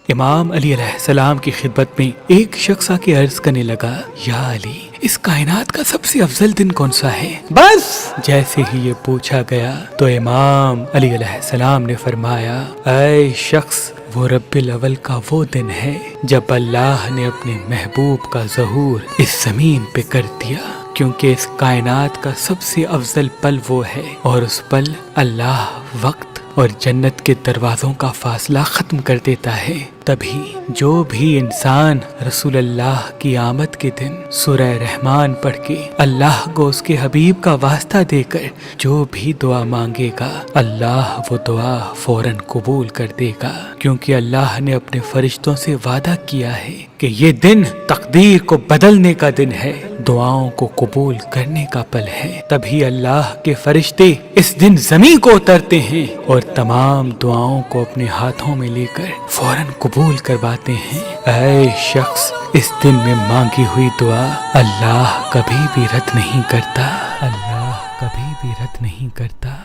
امام علی علیہ السلام کی خدمت میں ایک شخص آ کے عرض کرنے لگا، یا علی، اس کائنات کا سب سے افضل دن کون سا ہے؟ بس جیسے ہی یہ پوچھا گیا تو امام علی علیہ السلام نے فرمایا، اے شخص، وہ ربیع الاول کا وہ دن ہے جب اللہ نے اپنے محبوب کا ظہور اس زمین پہ کر دیا، کیونکہ اس کائنات کا سب سے افضل پل وہ ہے، اور اس پل اللہ وقت اور جنت کے دروازوں کا فاصلہ ختم کر دیتا ہے۔ تبھی جو بھی انسان رسول اللہ کی آمد کے دن سورہ رحمان پڑھ کے اللہ کو اس کے حبیب کا واسطہ دے کر جو بھی دعا مانگے گا، اللہ وہ دعا فوراً قبول کر دے گا، کیونکہ اللہ نے اپنے فرشتوں سے وعدہ کیا ہے کہ یہ دن تقدیر کو بدلنے کا دن ہے، دعاؤں کو قبول کرنے کا پل ہے۔ تبھی اللہ کے فرشتے اس دن زمین کو اترتے ہیں اور تمام دعاؤں کو اپنے ہاتھوں میں لے کر فوراً قبول کرواتے ہیں۔ اے شخص، اس دن میں مانگی ہوئی دعا اللہ کبھی بھی رد نہیں کرتا، اللہ کبھی بھی رد نہیں کرتا۔